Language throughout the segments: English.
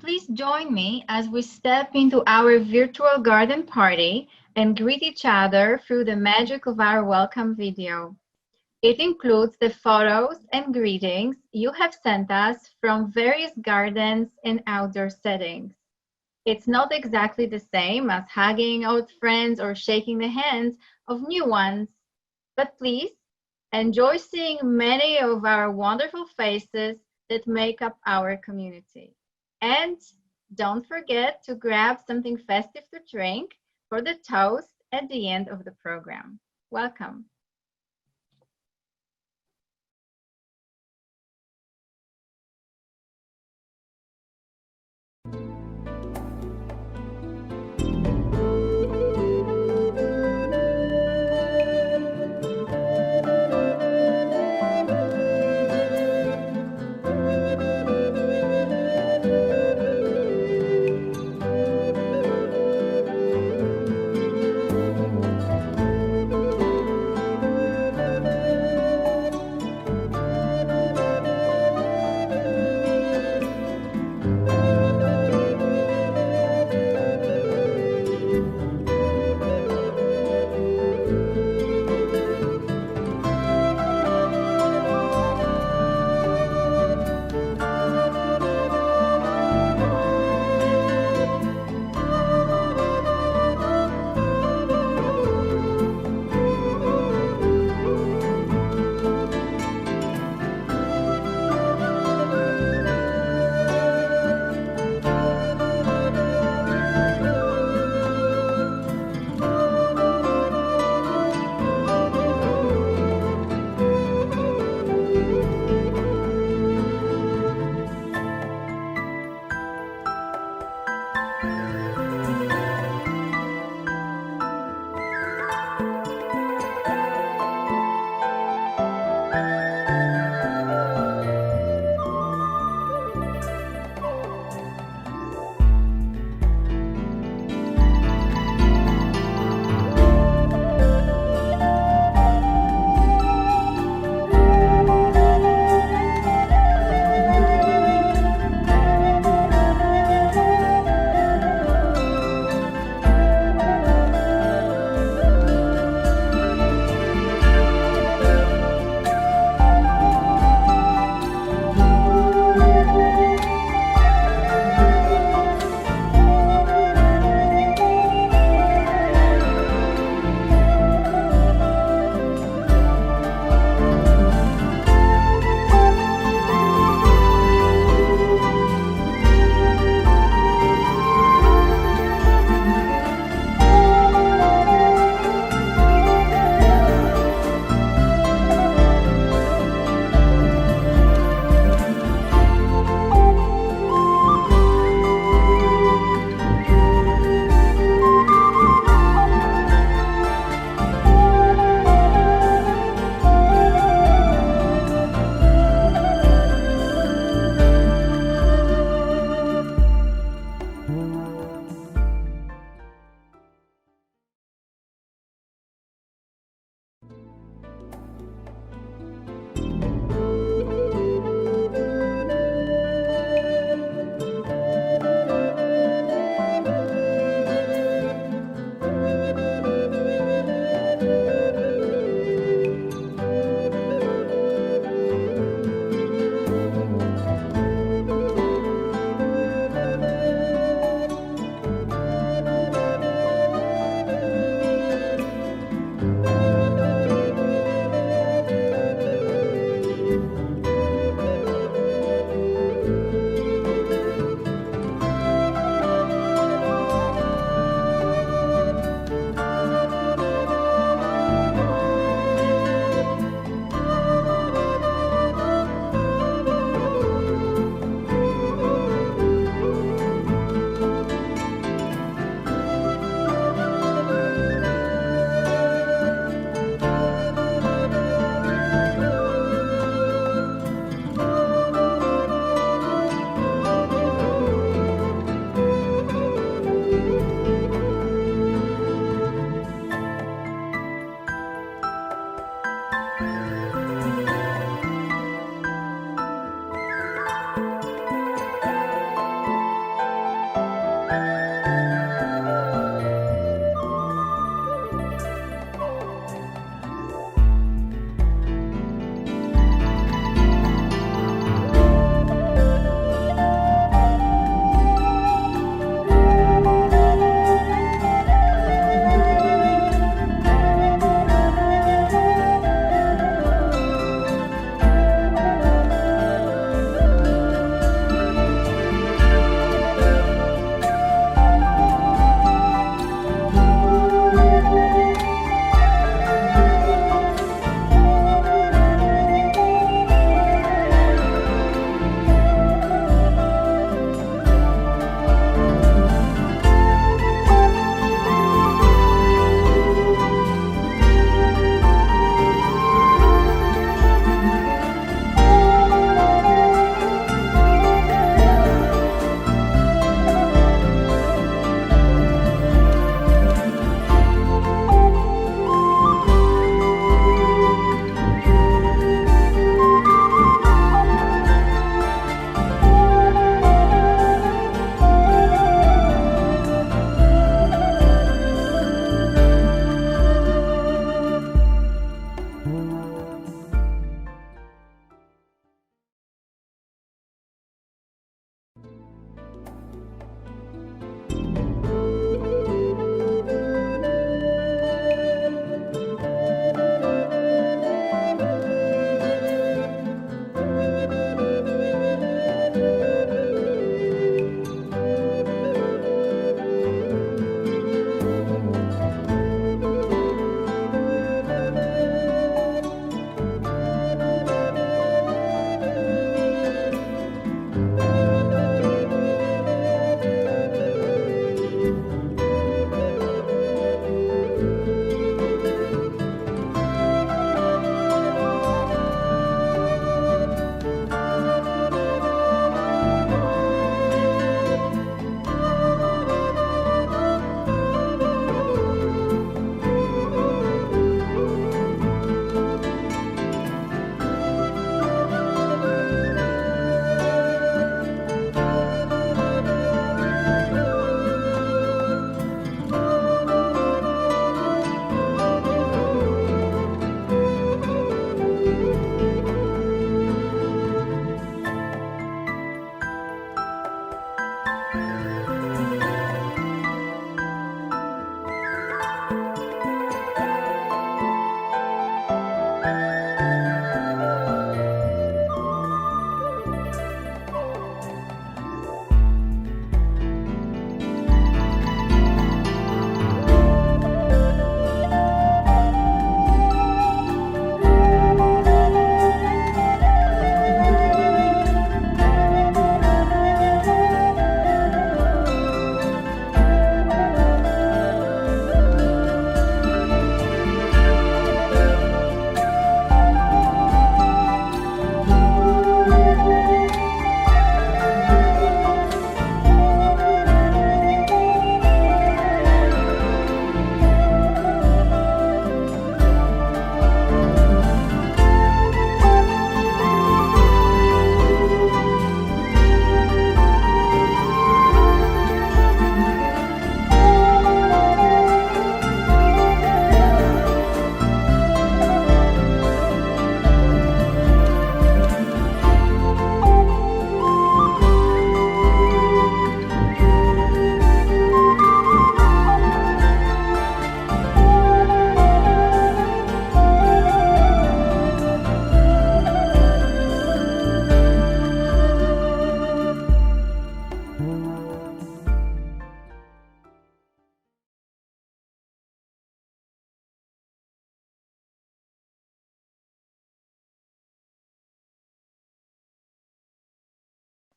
please join me as we step into our virtual garden party and greet each other through the magic of our welcome video. It includes the photos and greetings you have sent us from various gardens and outdoor settings. It's not exactly the same as hugging old friends or shaking the hands of new ones, but please enjoy seeing many of our wonderful faces that make up our community. And don't forget to grab something festive to drink for the toast at the end of the program. Welcome.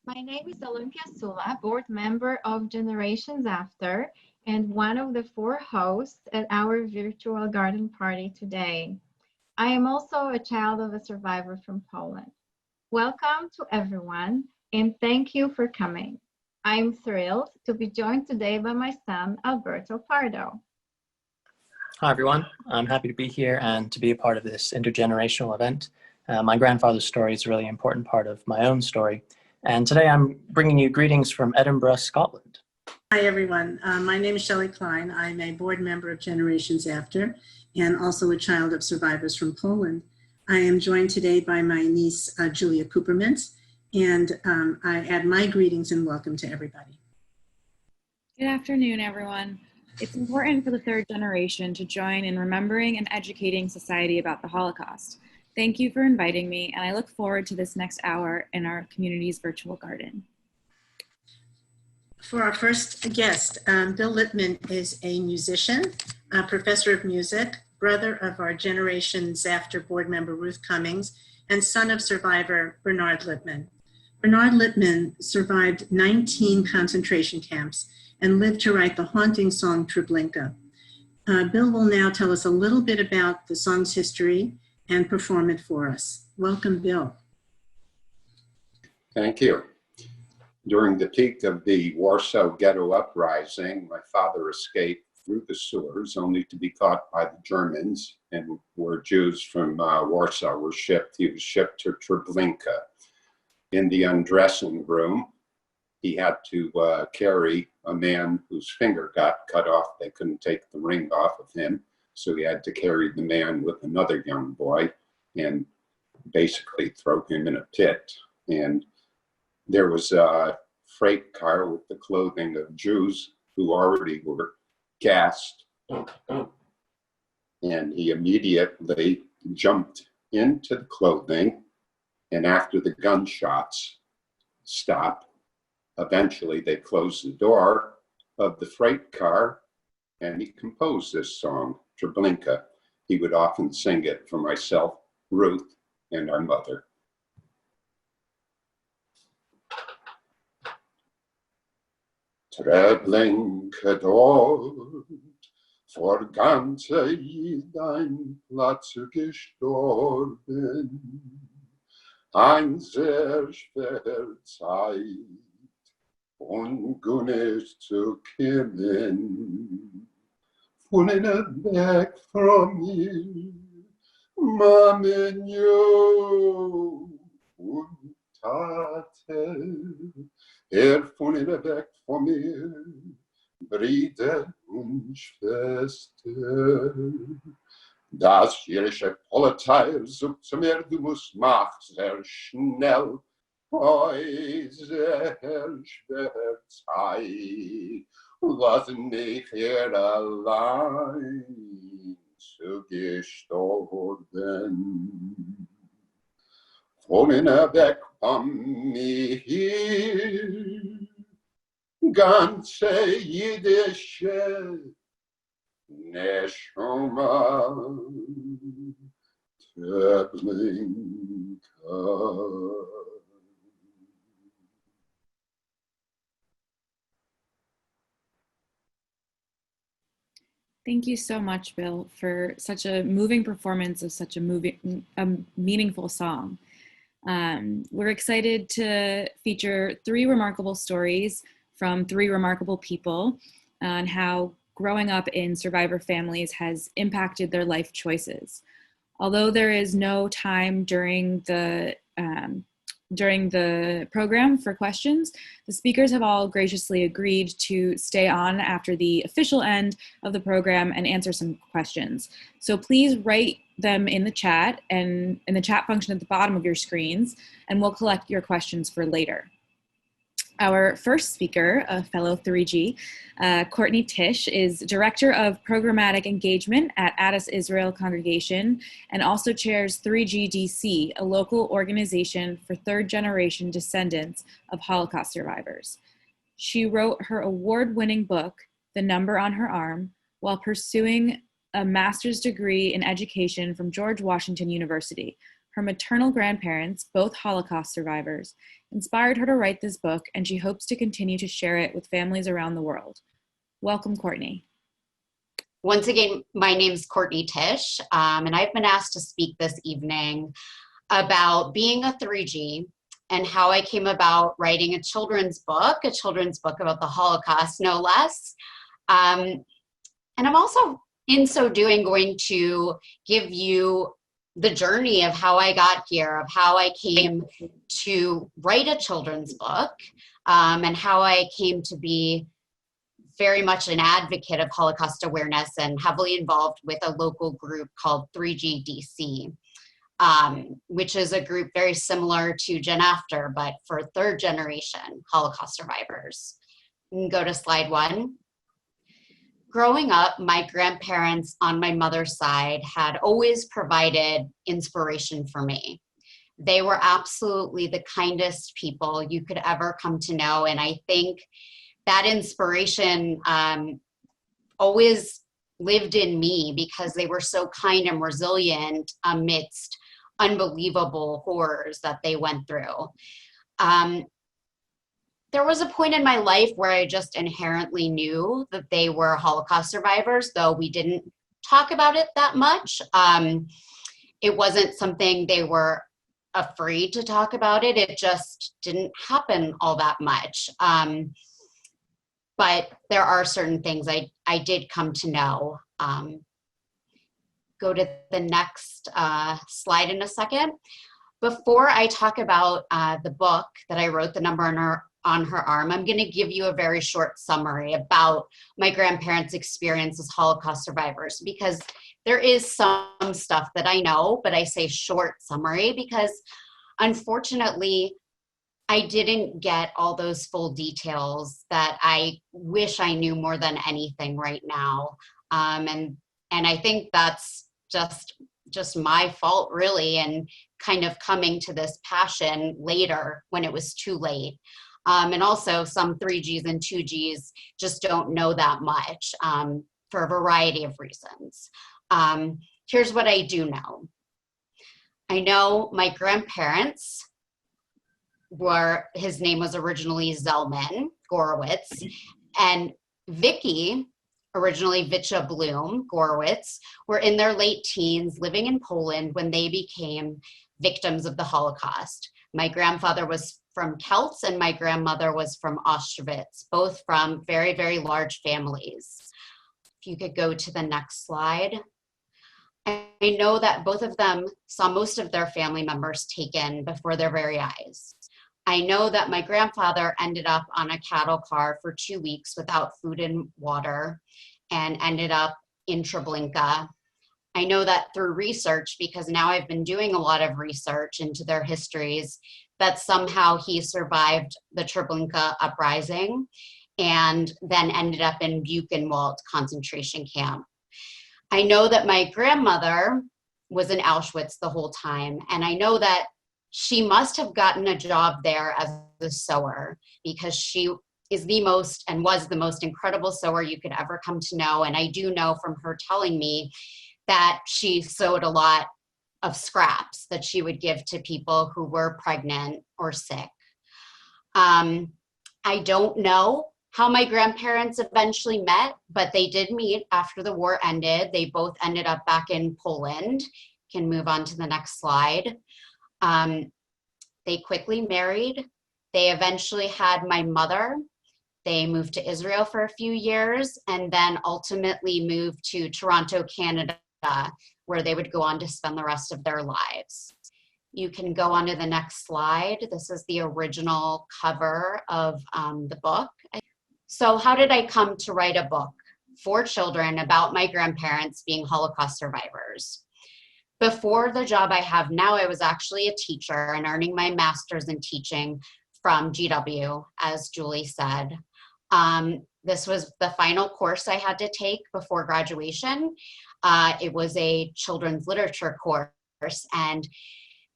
My name is Olympia Sula, board member of GenAfter and one of the 4 hosts at our virtual garden party today. I am also a child of a survivor from Poland. Welcome to everyone, and thank you for coming. I'm thrilled to be joined today by my son, Alberto Pardo. Hi, everyone. I'm happy to be here and to be a part of this intergenerational event. My grandfather's story is a really important part of my own story. And today I'm bringing you greetings from Edinburgh, Scotland. Hi, everyone. My name is Shelley Klein. I'm a board member of GenAfter and also a child of survivors from Poland. I am joined today by my niece, Julia Coopermans, and I add my greetings and welcome to everybody. Good afternoon, everyone. It's important for the 3rd generation to join in remembering and educating society about the Holocaust. Thank you for inviting me, and I look forward to this next hour in our community's virtual garden. For our first guest, Bill Lippman is a musician, a professor of music, brother of our GenAfter board member Ruth Cummings, and son of survivor Bernard Lippman. Bernard Lippman survived 19 concentration camps and lived to write the haunting song Treblinka. Bill will now tell us a little bit about the song's history and perform it for us. Welcome, Bill. Thank you. During the peak of the Warsaw Ghetto Uprising, my father escaped through the sewers only to be caught by the Germans, and where Jews from Warsaw were shipped. He was shipped to Treblinka. In the undressing room, he had to carry a man whose finger got cut off. They couldn't take the ring off of him. So he had to carry the man with another young boy and basically throw him in a pit. And there was a freight car with the clothing of Jews who already were gassed. And he immediately jumped into the clothing. And after the gunshots stopped, eventually they closed the door of the freight car, and he composed this song, Treblinka. He would often sing it for myself, Ruth, and our mother. Treblinka dort, vor ganze dein Platz gestorben, ein sehr schwer Zeit, ungunnig zu kommen. Von weg from mir, Mamenio und Tate, von weg von mir, Brüder und Schwestern. Das jüdische Polizei sucht zu mir, du musst mach sehr schnell, Häuser Schwärzei, lass mich hier allein zu gestorben. Von weg von mir, ganze jüdische Neshama tödling kann. Thank you so much, Bill, for such a moving performance of such a meaningful song. We're excited to feature 3 remarkable stories from 3 remarkable people on how growing up in survivor families has impacted their life choices. Although there is no time during the program for questions, the speakers have all graciously agreed to stay on after the official end of the program and answer some questions. So please write them in the chat and in the chat function at the bottom of your screens, and we'll collect your questions for later. Our first speaker, a fellow 3G, Courtney Tisch, is Director of Programmatic Engagement at Addis Israel Congregation and also chairs 3G DC, a local organization for third-generation descendants of Holocaust survivors. She wrote her award-winning book, The Number on Her Arm, while pursuing a master's degree in education from George Washington University. Her maternal grandparents, both Holocaust survivors, inspired her to write this book, and she hopes to continue to share it with families around the world. Welcome, Courtney. Once again, my name's Courtney Tisch, and I've been asked to speak this evening about being a 3G and how I came about writing a children's book about the Holocaust, no less. And I'm also, in so doing, going to give you the journey of how I got here, of how I came to write a children's book, and how I came to be very much an advocate of Holocaust awareness and heavily involved with a local group called 3G DC, which is a group very similar to GenAfter, but for third generation Holocaust survivors. You can go to slide 1. Growing up, my grandparents on my mother's side had always provided inspiration for me. They were absolutely the kindest people you could ever come to know. And I think that inspiration always lived in me because they were so kind and resilient amidst unbelievable horrors that they went through. There was a point in my life where I just inherently knew that they were Holocaust survivors, though we didn't talk about it that much. It wasn't something they were afraid to talk about it. It just didn't happen all that much. But there are certain things I did come to know. Go to the next slide in a second. Before I talk about the book that I wrote, The Number on Her Arm, I'm going to give you a very short summary about my grandparents' experience as Holocaust survivors, because there is some stuff that I know, but I say short summary because unfortunately I didn't get all those full details that I wish I knew more than anything right now. And I think that's just my fault, really, and kind of coming to this passion later when it was too late. And also some 3Gs and 2Gs just don't know that much for a variety of reasons. Here's what I do know. I know my grandparents his name was originally Zelman Gorowitz, and Vicky, originally Vicha Bloom Gorowitz, were in their late teens living in Poland when they became victims of the Holocaust. My grandfather was from Celts and my grandmother was from Auschwitz, both from very, very large families. If you could go to the next slide. I know that both of them saw most of their family members taken before their very eyes. I know that my grandfather ended up on a cattle car for 2 weeks without food and water and ended up in Treblinka. I know that through research, because now I've been doing a lot of research into their histories, that somehow he survived the Treblinka uprising and then ended up in Buchenwald concentration camp. I know that my grandmother was in Auschwitz the whole time, and I know that she must have gotten a job there as a sewer, because she is the most and was the most incredible sewer you could ever come to know. And I do know from her telling me that she sewed a lot of scraps that she would give to people who were pregnant or sick. I don't know how my grandparents eventually met, but they did meet after the war ended. They both ended up back in Poland. Can move on to the next slide. They quickly married. They eventually had my mother. They moved to Israel for a few years and then ultimately moved to Toronto, Canada, where they would go on to spend the rest of their lives. You can go on to the next slide. This is the original cover of the book. So how did I come to write a book for children about my grandparents being Holocaust survivors? Before the job I have now, I was actually a teacher and earning my master's in teaching from GW, as Julie said. This was the final course I had to take before graduation. It was a children's literature course, and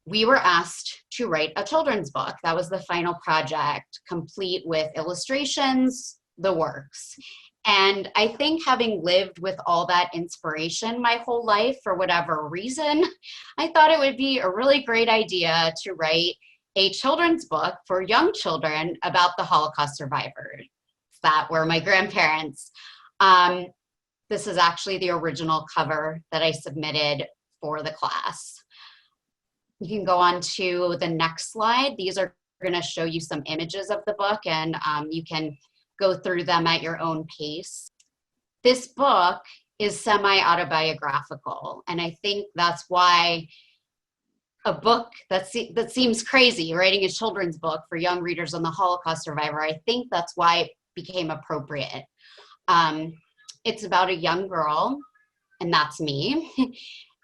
we were asked to write a children's book. That was the final project, complete with illustrations, the works. And I think having lived with all that inspiration my whole life, for whatever reason, I thought it would be a really great idea to write a children's book for young children about the Holocaust survivors that were my grandparents. This is actually the original cover that I submitted for the class. You can go on to the next slide. These are going to show you some images of the book, and you can go through them at your own pace. This book is semi-autobiographical, and I think that's why a book that seems crazy, writing a children's book for young readers on the Holocaust survivor, I think that's why it became appropriate. It's about a young girl, and that's me,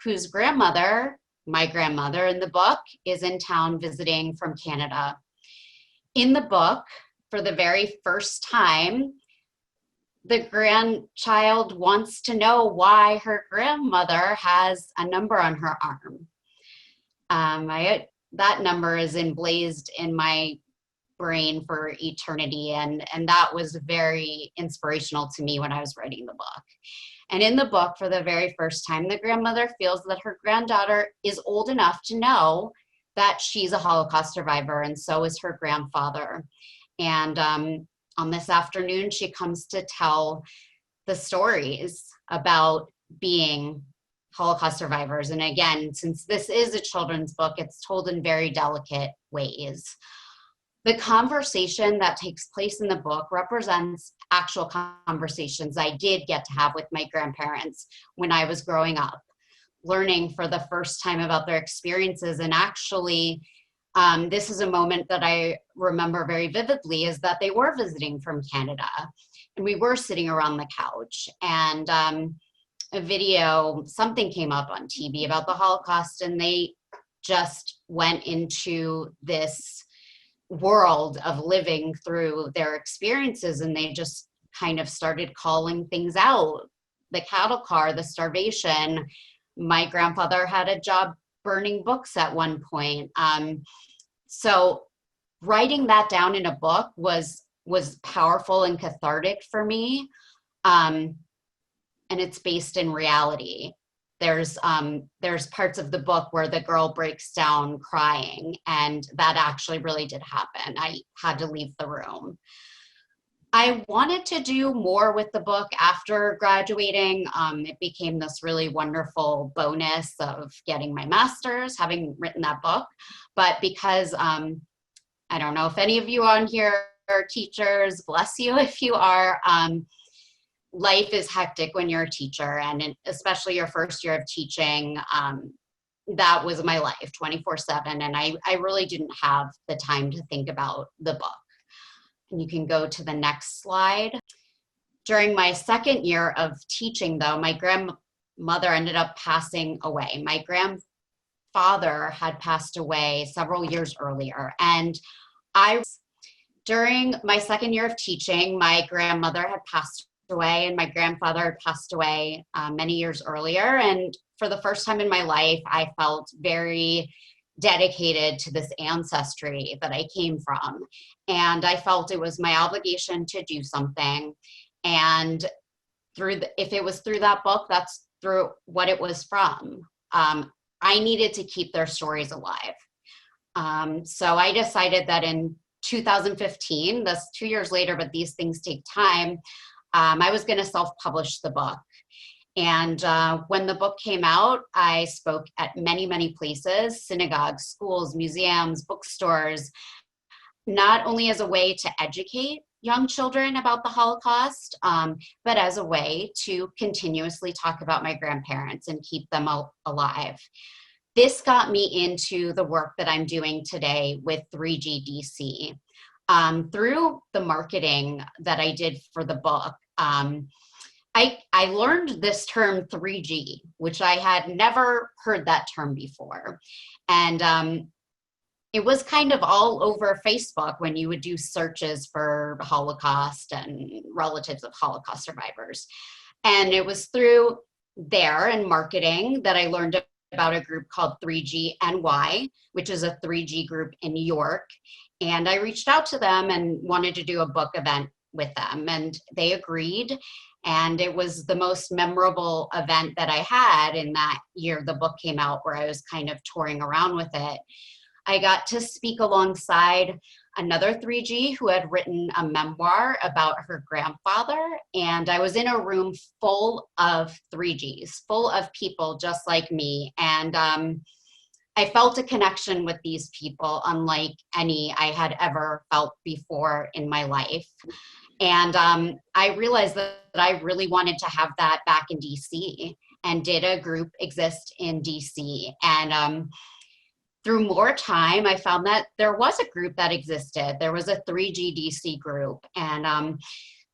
whose grandmother, my grandmother in the book, is in town visiting from Canada. In the book, for the very first time, the grandchild wants to know why her grandmother has a number on her arm. That number is emblazed in my brain for eternity, and that was very inspirational to me when I was writing the book. And in the book, for the very first time, the grandmother feels that her granddaughter is old enough to know that she's a Holocaust survivor, and so is her grandfather. And on this afternoon, she comes to tell the stories about being Holocaust survivors. And again, since this is a children's book, it's told in very delicate ways. The conversation that takes place in the book represents actual conversations I did get to have with my grandparents when I was growing up, learning for the first time about their experiences. And actually, this is a moment that I remember very vividly, is that they were visiting from Canada and we were sitting around the couch, and a video, something came up on TV about the Holocaust, and they just went into this world of living through their experiences, and they just kind of started calling things out. The cattle car, the starvation. My grandfather had a job burning books at one point. So writing that down in a book was powerful and cathartic for me. And it's based in reality. There's parts of the book where the girl breaks down crying, and that actually really did happen. I had to leave the room. I wanted to do more with the book after graduating. It became this really wonderful bonus of getting my master's, having written that book. But because, I don't know if any of you on here are teachers, bless you if you are, life is hectic when you're a teacher, and especially your first year of teaching. That was my life 24/7, and I really didn't have the time to think about the book. And you can go to the next slide. During my second year of teaching, though, my grandmother ended up passing away. My father had passed away several years earlier. And during my second year of teaching, my grandmother had passed away and my grandfather had passed away many years earlier. And for the first time in my life, I felt very dedicated to this ancestry that I came from. And I felt it was my obligation to do something. And if it was through that book, that's through what it was from. I needed to keep their stories alive. So I decided that in 2015, that's 2 years later, but these things take time, I was going to self-publish the book. And when the book came out, I spoke at many, many places, synagogues, schools, museums, bookstores, not only as a way to educate young children about the Holocaust, but as a way to continuously talk about my grandparents and keep them alive. This got me into the work that I'm doing today with 3G DC. Through the marketing that I did for the book, I learned this term 3G, which I had never heard that term before. And it was kind of all over Facebook when you would do searches for Holocaust and relatives of Holocaust survivors. And it was through there and marketing that I learned about a group called 3G NY, which is a 3G group in New York. And I reached out to them and wanted to do a book event with them, and they agreed. And it was the most memorable event that I had in that year the book came out, where I was kind of touring around with it. I got to speak alongside another 3G who had written a memoir about her grandfather. And I was in a room full of 3Gs, full of people just like me. And I felt a connection with these people unlike any I had ever felt before in my life. And I realized that I really wanted to have that back in DC, and did a group exist in DC. And through more time, I found that there was a group that existed. There was a 3G DC group. And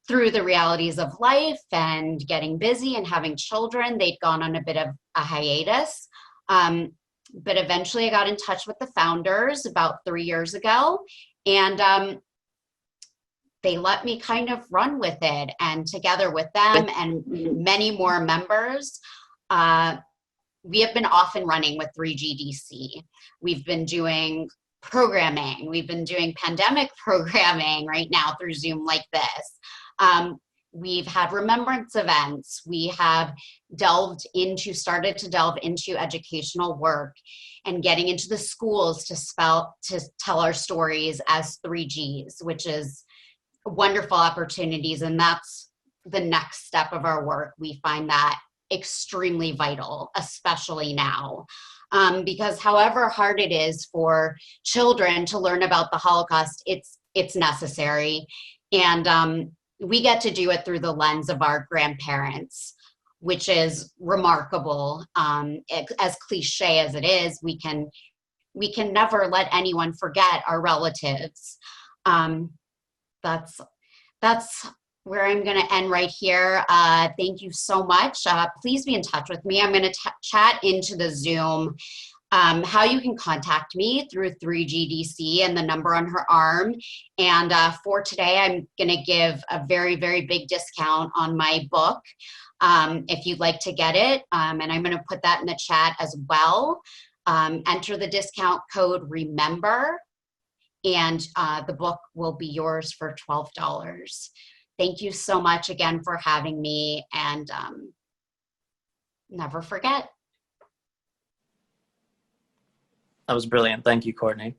through the realities of life and getting busy and having children, they'd gone on a bit of a hiatus. But eventually I got in touch with the founders about 3 years ago, and they let me kind of run with it. And together with them and many more members, we have been off and running with 3G DC. We've been doing programming. We've been doing pandemic programming right now through Zoom like this. We've had remembrance events. We have started to delve into educational work and getting into the schools to tell our stories as 3Gs, which is wonderful opportunities. And that's the next step of our work. We find that extremely vital, especially now. Because however hard it is for children to learn about the Holocaust, it's necessary. And we get to do it through the lens of our grandparents, which is remarkable. As cliche as it is, we can never let anyone forget our relatives. That's where I'm going to end right here. Thank you so much. Please be in touch with me. I'm going to chat into the Zoom how you can contact me through 3GDC and the number on her arm. And for today, I'm going to give a very, very big discount on my book if you'd like to get it. And I'm going to put that in the chat as well. Enter the discount code REMEMBER, and the book will be yours for $12. Thank you so much again for having me, and never forget. That was brilliant. Thank you, Courtney.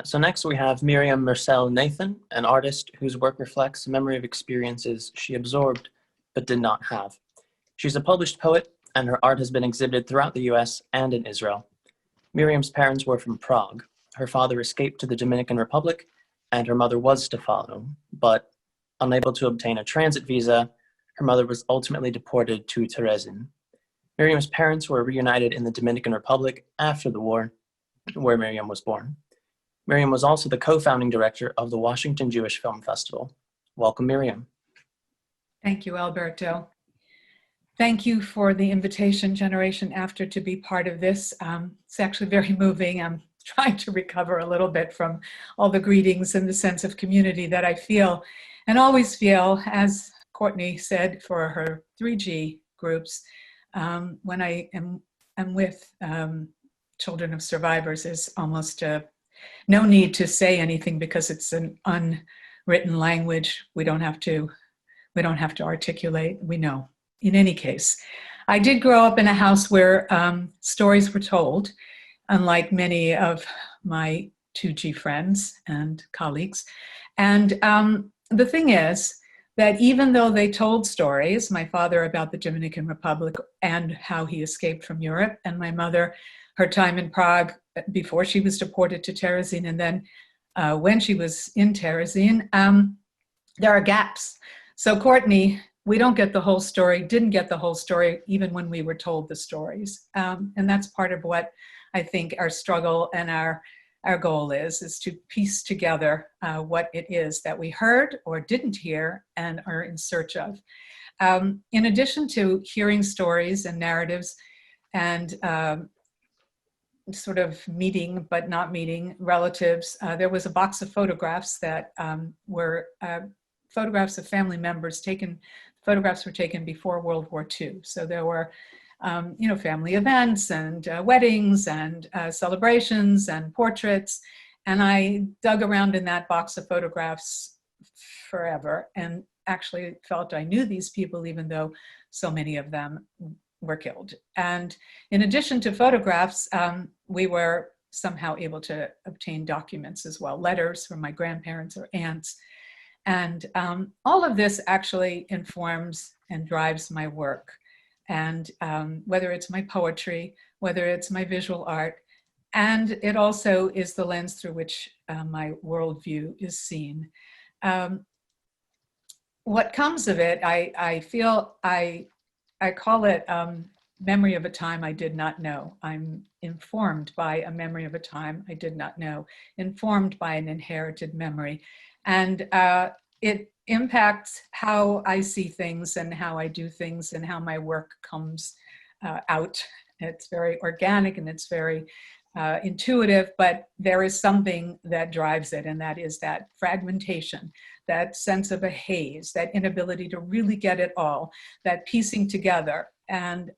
So next we have Miriam Marcel Nathan, an artist whose work reflects a memory of experiences she absorbed but did not have. She's a published poet, and her art has been exhibited throughout the US and in Israel. Miriam's parents were from Prague. Her father escaped to the Dominican Republic, and her mother was to follow, but unable to obtain a transit visa, her mother was ultimately deported to Terezin. Miriam's parents were reunited in the Dominican Republic after the war, where Miriam was born. Miriam was also the co-founding director of the Washington Jewish Film Festival. Welcome, Miriam. Thank you, Alberto. Thank you for the invitation, Generation After, to be part of this. It's actually very moving. I'm trying to recover a little bit from all the greetings and the sense of community that I feel and always feel, as Courtney said, for her 3G groups, when I am with children of survivors. Is almost no need to say anything because it's an unwritten language. We don't have to articulate. We know. In any case, I did grow up in a house where stories were told, unlike many of my 2G friends and colleagues. And the thing is that even though they told stories, my father about the Dominican Republic and how he escaped from Europe, and my mother, her time in Prague before she was deported to Terezin, and then when she was in Terezin, there are gaps. So Courtney, we don't get the whole story, didn't get the whole story, even when we were told the stories. And that's part of what I think our struggle and our goal is to piece together what it is that we heard or didn't hear and are in search of. In addition to hearing stories and narratives and sort of meeting but not meeting relatives, there was a box of photographs that were photographs of family members taken. Photographs were taken before World War II. So there were, family events and weddings and celebrations and portraits. And I dug around in that box of photographs forever and actually felt I knew these people, even though so many of them were killed. And in addition to photographs, we were somehow able to obtain documents as well, letters from my grandparents or aunts. And all of this actually informs and drives my work. And whether it's my poetry, whether it's my visual art, and it also is the lens through which my worldview is seen. What comes of it, I feel, I call it memory of a time I did not know. I'm informed by a memory of a time I did not know, informed by an inherited memory. And it impacts how I see things and how I do things and how my work comes out. It's very organic and it's very intuitive, but there is something that drives it, and that is that fragmentation, that sense of a haze, that inability to really get it all, that piecing together, and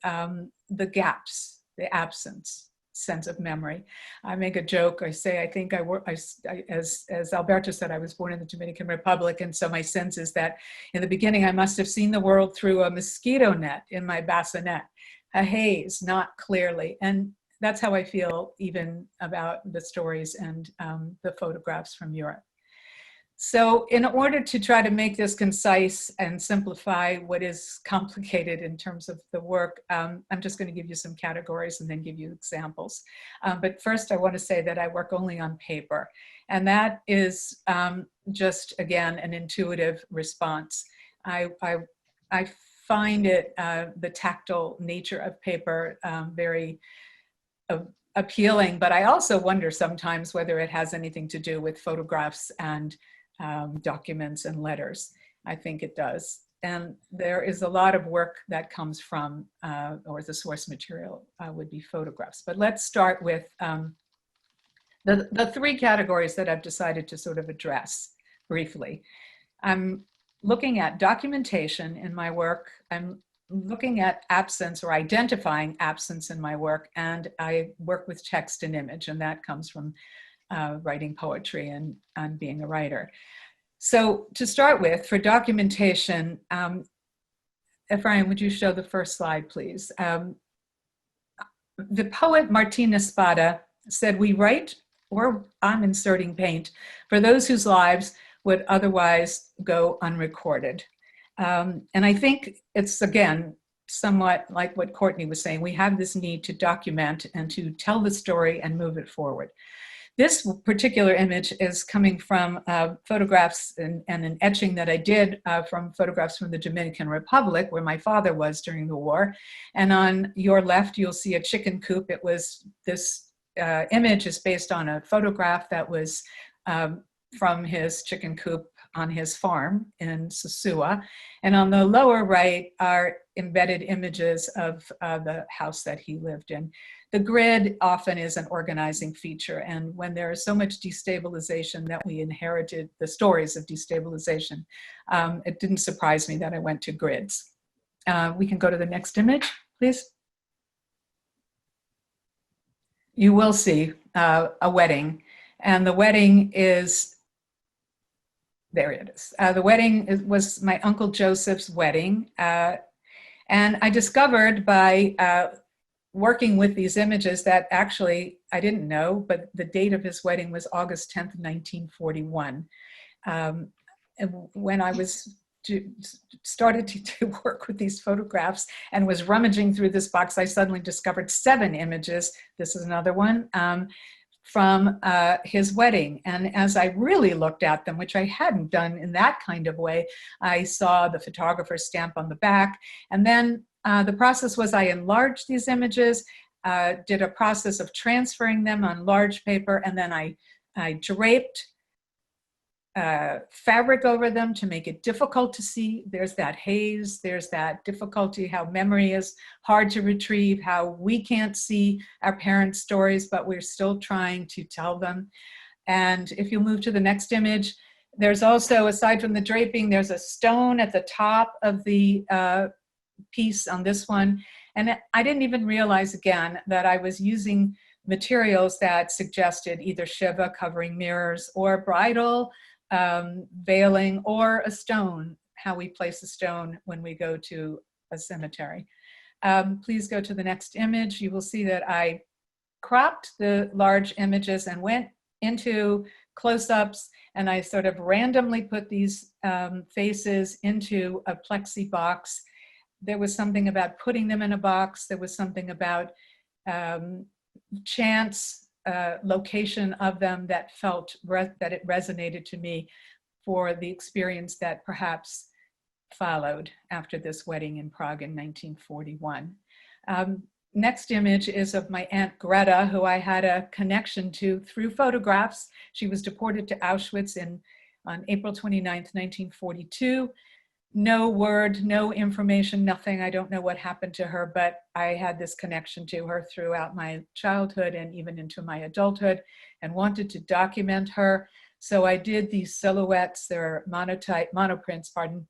the gaps, the absence. Sense of memory. I make a joke. I say, I think as Alberto said, I was born in the Dominican Republic. And so my sense is that in the beginning, I must have seen the world through a mosquito net in my bassinet, a haze, not clearly. And that's how I feel even about the stories and the photographs from Europe. So in order to try to make this concise and simplify what is complicated in terms of the work, I'm just going to give you some categories and then give you examples. But first I want to say that I work only on paper, and that is just, again, an intuitive response. I find it, the tactile nature of paper, very appealing, but I also wonder sometimes whether it has anything to do with photographs and documents and letters. I think it does. And there is a lot of work that comes from, or the source material would be photographs. But let's start with the three categories that I've decided to sort of address briefly. I'm looking at documentation in my work. I'm looking at absence or identifying absence in my work. And I work with text and image, and that comes from writing poetry and being a writer. So to start with, for documentation, Ephraim, would you show the first slide, please? The poet Martina Spada said, "We write," or I'm inserting paint, "for those whose lives would otherwise go unrecorded." And I think it's, again, somewhat like what Courtney was saying. We have this need to document and to tell the story and move it forward. This particular image is coming from photographs and an etching that I did from photographs from the Dominican Republic, where my father was during the war. And on your left, you'll see a chicken coop. It was, this image is based on a photograph that was from his chicken coop on his farm in Sosua. And on the lower right are embedded images of the house that he lived in. The grid often is an organizing feature, and when there is so much destabilization that we inherited, the stories of destabilization, it didn't surprise me that I went to grids. We can go to the next image, please. You will see a wedding, and the wedding is, there it is. The wedding was my Uncle Joseph's wedding, and I discovered by working with these images that actually I didn't know, but the date of his wedding was August 10th, 1941. And when I was started to work with these photographs and was rummaging through this box, I suddenly discovered 7 images. This is another one from his wedding. And as I really looked at them, which I hadn't done in that kind of way, I saw the photographer's stamp on the back. And then the process was I enlarged these images, did a process of transferring them on large paper, and then I draped fabric over them to make it difficult to see. There's that haze, there's that difficulty, how memory is hard to retrieve, how we can't see our parents' stories, but we're still trying to tell them. And if you move to the next image, there's also, aside from the draping, there's a stone at the top of the piece on this one. And I didn't even realize, again, that I was using materials that suggested either Shiva, covering mirrors, or bridal, veiling, or a stone, how we place a stone when we go to a cemetery. Please go to the next image. You will see that I cropped the large images and went into close-ups, and I sort of randomly put these faces into a plexi box. There was something about putting them in a box. There was something about chance, location of them that felt that it resonated to me for the experience that perhaps followed after this wedding in Prague in 1941. Next image is of my Aunt Greta, who I had a connection to through photographs. She was deported to Auschwitz on April 29th, 1942. No word, no information, nothing. I don't know what happened to her, but I had this connection to her throughout my childhood and even into my adulthood, and wanted to document her. So I did these silhouettes, they're monoprints, pardon,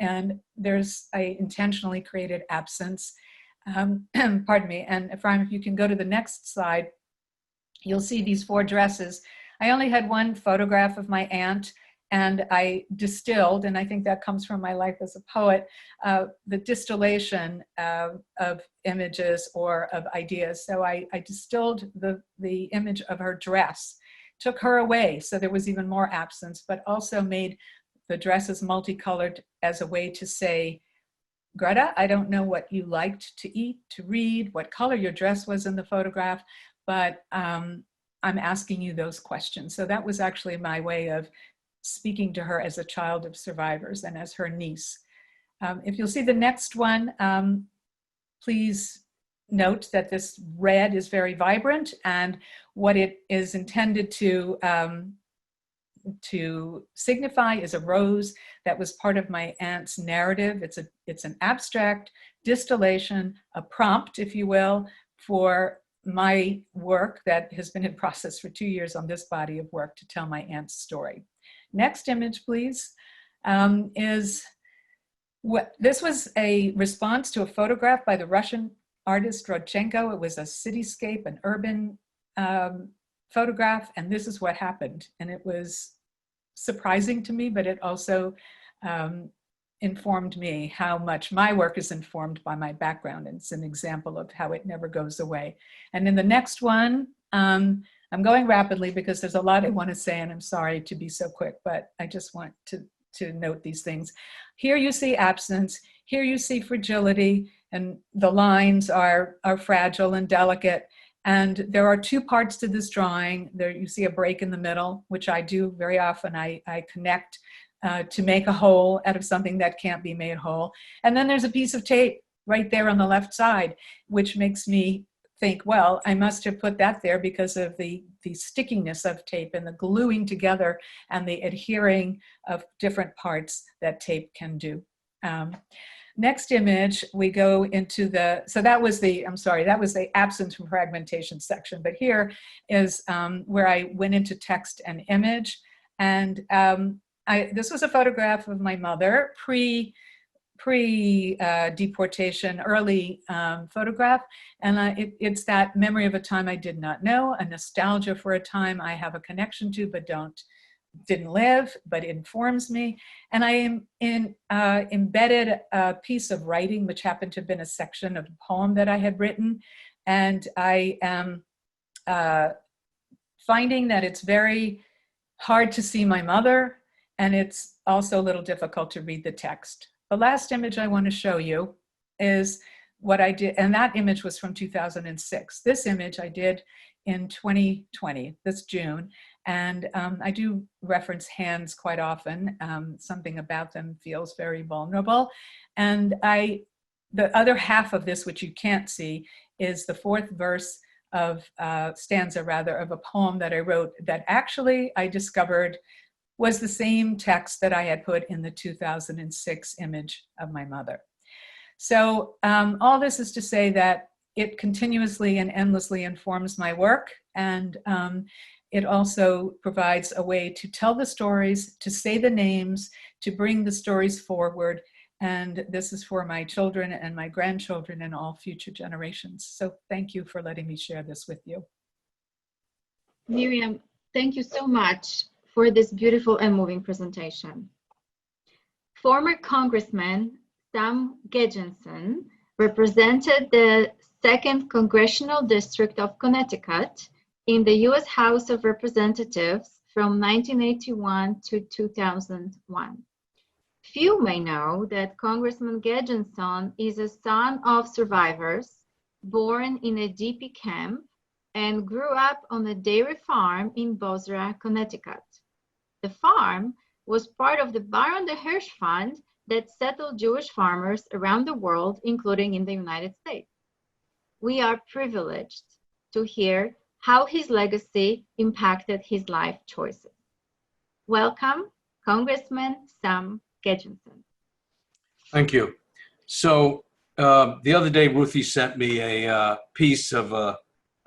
and I intentionally created absence. Pardon me, and Ephraim, if you can go to the next slide, you'll see these 4 dresses. I only had one photograph of my aunt, and I distilled, and I think that comes from my life as a poet, the distillation of images or of ideas. So I distilled the image of her dress, took her away, so there was even more absence, but also made the dresses multicolored as a way to say, Greta, I don't know what you liked to eat, to read, what color your dress was in the photograph, but I'm asking you those questions. So that was actually my way of speaking to her as a child of survivors and as her niece. If you'll see the next one, please note that this red is very vibrant, and what it is intended to signify is a rose that was part of my aunt's narrative. It's an abstract distillation, a prompt, if you will, for my work that has been in process for 2 years on this body of work to tell my aunt's story. Next image, please, this was a response to a photograph by the Russian artist Rodchenko. It was a cityscape, an urban photograph, and this is what happened. And it was surprising to me, but it also informed me how much my work is informed by my background. And it's an example of how it never goes away. And in the next one, I'm going rapidly because there's a lot I want to say, and I'm sorry to be so quick, but I just want to note these things. Here you see absence, here you see fragility, and the lines are fragile and delicate. And there are 2 parts to this drawing. There you see a break in the middle, which I do very often. I connect to make a whole out of something that can't be made whole. And then there's a piece of tape right there on the left side, which makes me think, well, I must have put that there because of the stickiness of tape and the gluing together and the adhering of different parts that tape can do. Next image, we go into so that was the absence from fragmentation section, but here is where I went into text and image. And this was a photograph of my mother, pre-deportation, early photograph. And it's that memory of a time I did not know, a nostalgia for a time I have a connection to, but didn't live, but informs me. And I embedded a piece of writing, which happened to have been a section of a poem that I had written. And I am finding that it's very hard to see my mother, and it's also a little difficult to read the text. The last image I want to show you is what I did, and that image was from 2006. This image I did in 2020, this June, and I do reference hands quite often. Something about them feels very vulnerable. And the other half of this, which you can't see, is the fourth verse of stanza of a poem that I wrote that actually I discovered was the same text that I had put in the 2006 image of my mother. So all this is to say that it continuously and endlessly informs my work, and it also provides a way to tell the stories, to say the names, to bring the stories forward. And this is for my children and my grandchildren and all future generations. So thank you for letting me share this with you. Miriam, thank you so much for this beautiful and moving presentation. Former Congressman Sam Gedjensen represented the 2nd Congressional District of Connecticut in the U.S. House of Representatives from 1981 to 2001. Few may know that Congressman Gedjensen is a son of survivors born in a DP camp and grew up on a dairy farm in Bozrah, Connecticut. The farm was part of the Baron de Hirsch Fund that settled Jewish farmers around the world, including in the United States. We are privileged to hear how his legacy impacted his life choices. Welcome, Congressman Sam Gedjensen. Thank you. So the other day, Ruthie sent me a piece of a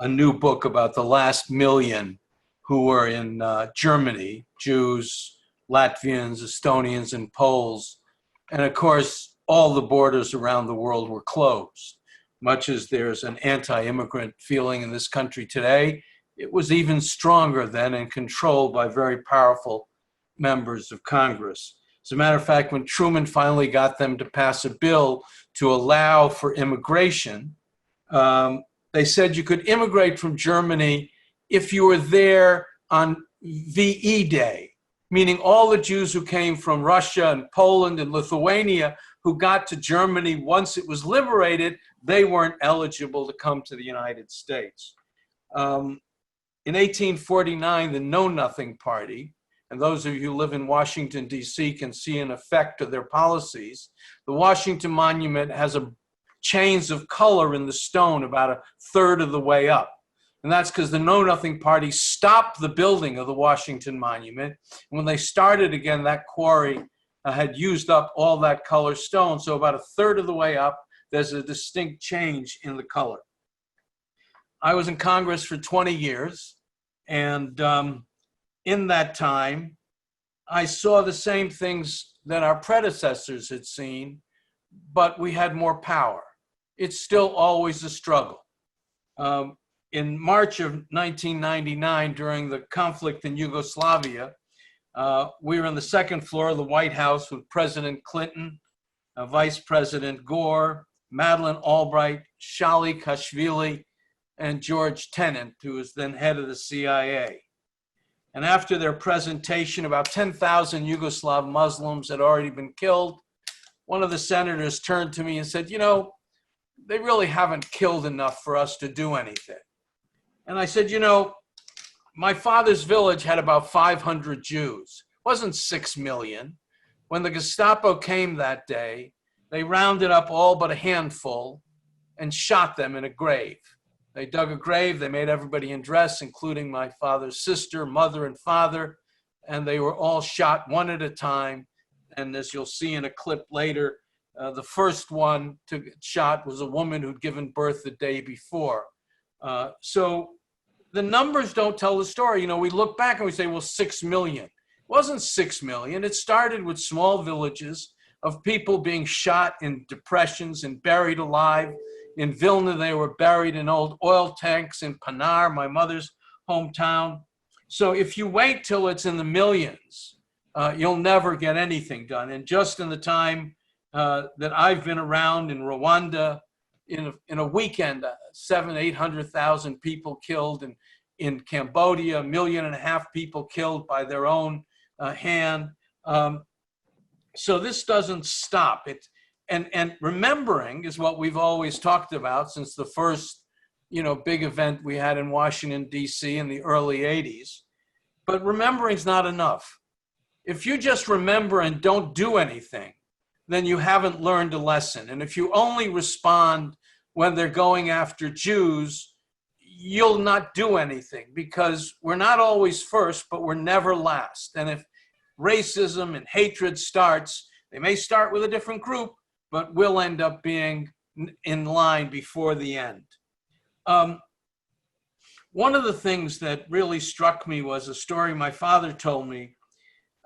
new book about the last million who were in Germany, Jews, Latvians, Estonians, and Poles. And of course, all the borders around the world were closed. Much as there's an anti-immigrant feeling in this country today, it was even stronger then and controlled by very powerful members of Congress. As a matter of fact, when Truman finally got them to pass a bill to allow for immigration, they said you could immigrate from Germany if you were there on VE Day, meaning all the Jews who came from Russia and Poland and Lithuania who got to Germany once it was liberated, they weren't eligible to come to the United States. In 1849, the Know Nothing Party, and those of you who live in Washington, D.C. can see an effect of their policies. The Washington Monument has chains of color in the stone about a third of the way up. And that's because the Know Nothing Party stopped the building of the Washington Monument. And when they started again, that quarry had used up all that color stone. So about a third of the way up, there's a distinct change in the color. I was in Congress for 20 years. And in that time, I saw the same things that our predecessors had seen, but we had more power. It's still always a struggle. In March of 1999, during the conflict in Yugoslavia, we were on the second floor of the White House with President Clinton, Vice President Gore, Madeleine Albright, Shelley Klein, and George Tenet, who was then head of the CIA. And after their presentation, about 10,000 Yugoslav Muslims had already been killed. One of the senators turned to me and said, you know, they really haven't killed enough for us to do anything. And I said, you know, my father's village had about 500 Jews. It wasn't 6 million. When the Gestapo came that day, they rounded up all but a handful and shot them in a grave. They dug a grave. They made everybody undress, including my father's sister, mother, and father. And they were all shot one at a time. And as you'll see in a clip later, the first one to get shot was a woman who'd given birth the day before. So the numbers don't tell the story. You know, we look back and we say, well, 6 million. It wasn't 6 million. It started with small villages of people being shot in depressions and buried alive. In Vilna, they were buried in old oil tanks. In Panar, my mother's hometown. So if you wait till it's in the millions, you'll never get anything done. And just in the time that I've been around in Rwanda, in a weekend, 700,000-800,000 people killed. And in Cambodia, 1.5 million people killed by their own hand. So this doesn't stop. And remembering is what we've always talked about since the first, big event we had in Washington, D.C. in the early 80s. But remembering's not enough. If you just remember and don't do anything, then you haven't learned a lesson. And if you only respond when they're going after Jews, you'll not do anything, because we're not always first, but we're never last. And if racism and hatred starts, they may start with a different group, but we'll end up being in line before the end. One of the things that really struck me was a story my father told me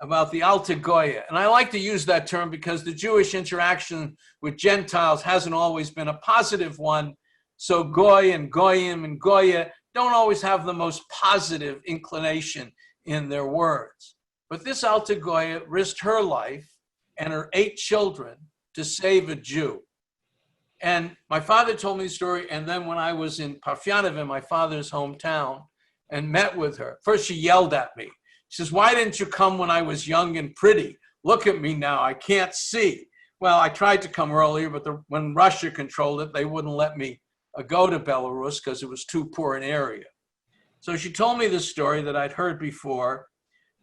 about the Alta Goya. And I like to use that term because the Jewish interaction with Gentiles hasn't always been a positive one. So Goy and Goyim and Goya don't always have the most positive inclination in their words. But this Alta Goya risked her life and her 8 children to save a Jew. And my father told me the story. And then when I was in Parfyanov, my father's hometown, and met with her, first she yelled at me. She says, "Why didn't you come when I was young and pretty? Look at me now, I can't see." Well, I tried to come earlier, but when Russia controlled it, they wouldn't let me go to Belarus because it was too poor an area. So she told me this story that I'd heard before.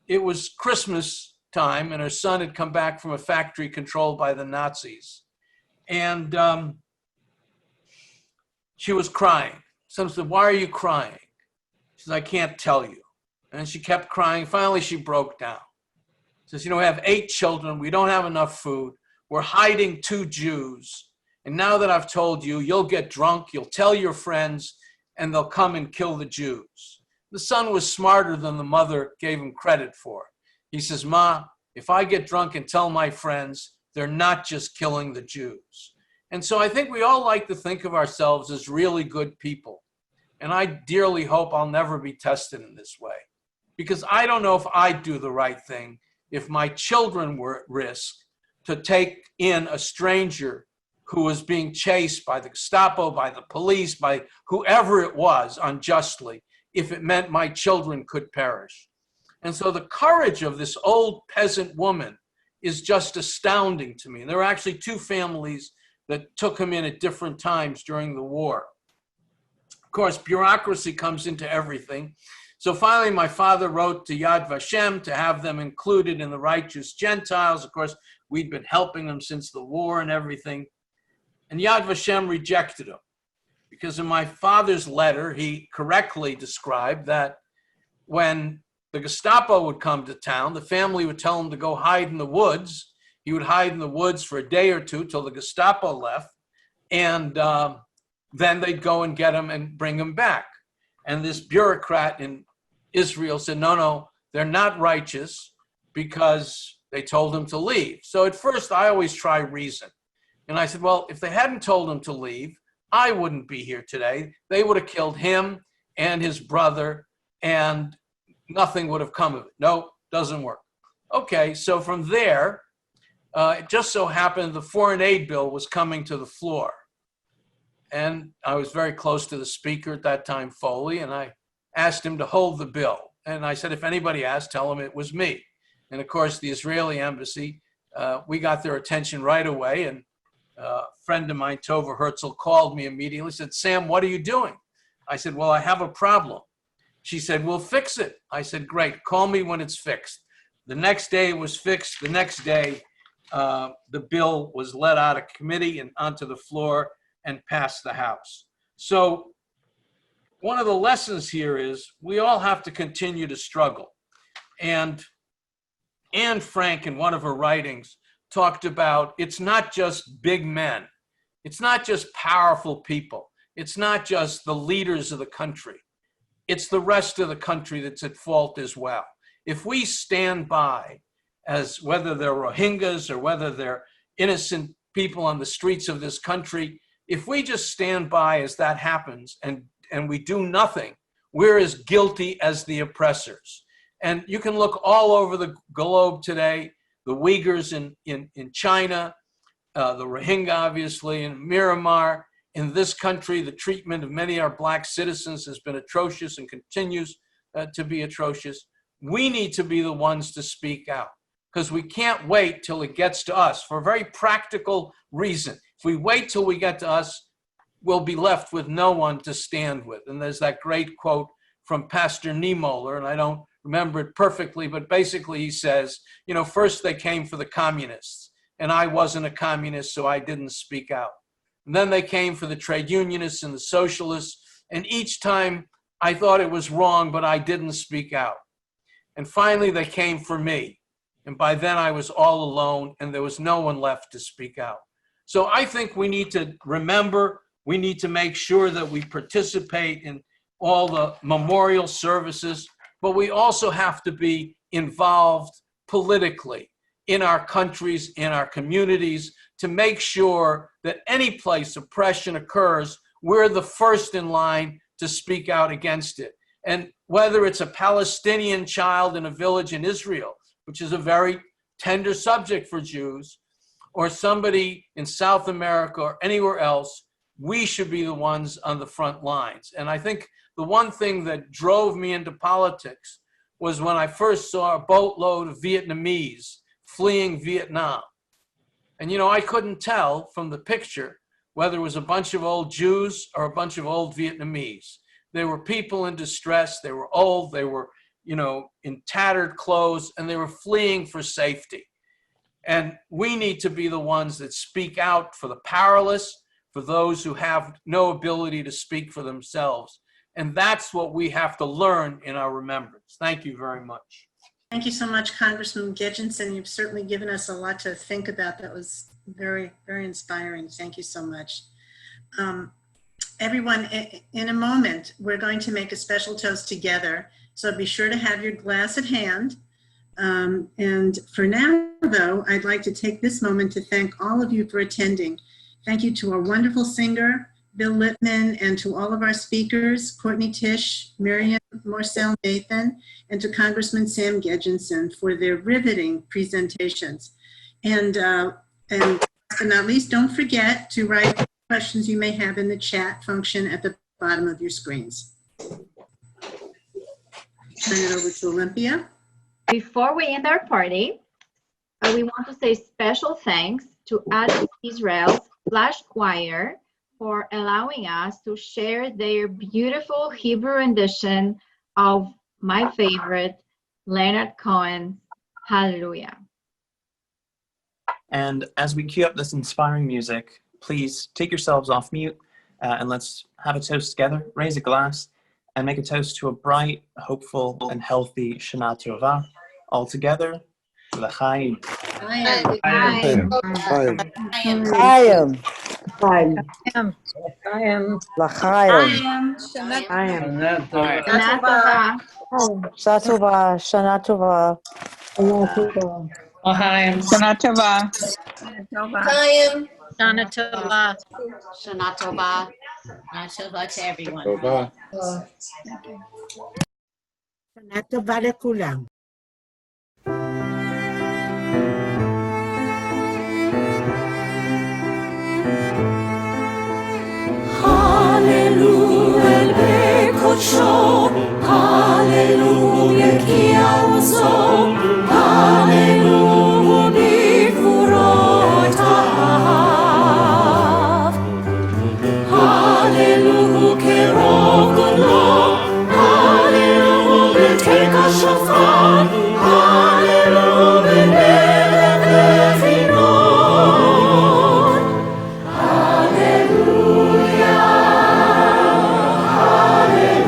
It was Christmas time, and her son had come back from a factory controlled by the Nazis. And she was crying. Someone said, "Why are you crying?" She said, "I can't tell you." And she kept crying. Finally, she broke down. She says, "We have 8 children. We don't have enough food. We're hiding 2 Jews. And now that I've told you, you'll get drunk, you'll tell your friends, and they'll come and kill the Jews." The son was smarter than the mother gave him credit for. He says, "Ma, if I get drunk and tell my friends, they're not just killing the Jews." And so I think we all like to think of ourselves as really good people. And I dearly hope I'll never be tested in this way, because I don't know if I'd do the right thing if my children were at risk to take in a stranger who was being chased by the Gestapo, by the police, by whoever it was unjustly, if it meant my children could perish. And so the courage of this old peasant woman is just astounding to me. And there were actually 2 families that took him in at different times during the war. Of course, bureaucracy comes into everything. So finally, my father wrote to Yad Vashem to have them included in the Righteous Gentiles. Of course, we'd been helping them since the war and everything. And Yad Vashem rejected him, because in my father's letter, he correctly described that when the Gestapo would come to town, the family would tell him to go hide in the woods. He would hide in the woods for a day or 2 till the Gestapo left, and then they'd go and get him and bring him back. And this bureaucrat in Israel said, no, they're not righteous because they told him to leave. So at first, I always try reason. And I said, well, if they hadn't told him to leave, I wouldn't be here today. They would have killed him and his brother, and nothing would have come of it. No, doesn't work. Okay, so from there, it just so happened the foreign aid bill was coming to the floor. And I was very close to the speaker at that time, Foley, and I asked him to hold the bill. And I said, if anybody asks, tell them it was me. And of course, the Israeli embassy, we got their attention right away. And a friend of mine, Tovah Herzl, called me immediately, said, "Sam, what are you doing?" I said, well, I have a problem. She said, we'll fix it. I said, great, call me when it's fixed. The next day it was fixed. The next day, the bill was let out of committee and onto the floor and passed the House. So one of the lessons here is we all have to continue to struggle. And Anne Frank, in one of her writings, talked about it's not just big men. It's not just powerful people. It's not just the leaders of the country. It's the rest of the country that's at fault as well. If we stand by, as whether they're Rohingyas or whether they're innocent people on the streets of this country, if we just stand by as that happens and we do nothing, we're as guilty as the oppressors. And you can look all over the globe today, the Uyghurs in China, the Rohingya, obviously, in Myanmar. In this country, the treatment of many of our Black citizens has been atrocious and continues to be atrocious. We need to be the ones to speak out, because we can't wait till it gets to us for a very practical reason. If we wait till we get to us, we'll be left with no one to stand with. And there's that great quote from Pastor Niemöller, and I don't remember it perfectly, but basically he says, you know, first they came for the communists, and I wasn't a communist, so I didn't speak out. And then they came for the trade unionists and the socialists, and each time I thought it was wrong, but I didn't speak out. And finally they came for me, and by then I was all alone, and there was no one left to speak out. So I think we need to remember, we need to make sure that we participate in all the memorial services, but we also have to be involved politically in our countries, in our communities, to make sure that any place oppression occurs, we're the first in line to speak out against it. And whether it's a Palestinian child in a village in Israel, which is a very tender subject for Jews, or somebody in South America or anywhere else, we should be the ones on the front lines. And I think the one thing that drove me into politics was when I first saw a boatload of Vietnamese fleeing Vietnam. And, you know, I couldn't tell from the picture whether it was a bunch of old Jews or a bunch of old Vietnamese. They were people in distress. They were old. They were, you know, in tattered clothes, and they were fleeing for safety. And we need to be the ones that speak out for the powerless, for those who have no ability to speak for themselves. And that's what we have to learn in our remembrance. Thank you very much. Thank you so much, Congressman Gedjensen. You've certainly given us a lot to think about. That was very, very inspiring. Thank you so much. Everyone, in a moment, we're going to make a special toast together. So be sure to have your glass at hand. And for now, though, I'd like to take this moment to thank all of you for attending. Thank you to our wonderful singer, Bill Lippman, and to all of our speakers, Courtney Tisch, Miriam, Marcel, Nathan, and to Congressman Sam Gedjensen for their riveting presentations. And last but not least, don't forget to write questions you may have in the chat function at the bottom of your screens. Turn it over to Olympia. Before we end our party, we want to say special thanks to Ad Israel's Flash Choir for allowing us to share their beautiful Hebrew rendition of my favorite, Leonard Cohen's Hallelujah. And as we cue up this inspiring music, please take yourselves off mute and let's have a toast together. Raise a glass and make a toast to a bright, hopeful, and healthy Shana Tovah. All together, L'chaim. L'chaim. Shana Tovah. Shana Tovah. L'chaim. Shana Tovah. Shana Tovah. Shana Tovah. Shana Tovah to everyone. Tovah. Shana Tovah לכולם. Hallelujah, Bekocho. Hallelujah, Kiazo. Hallelujah, Bifurot. Hallelujah, Kerogolo. Hallelujah, take a shofar. Hallelujah, Levinot. Hallelujah. Hallelujah.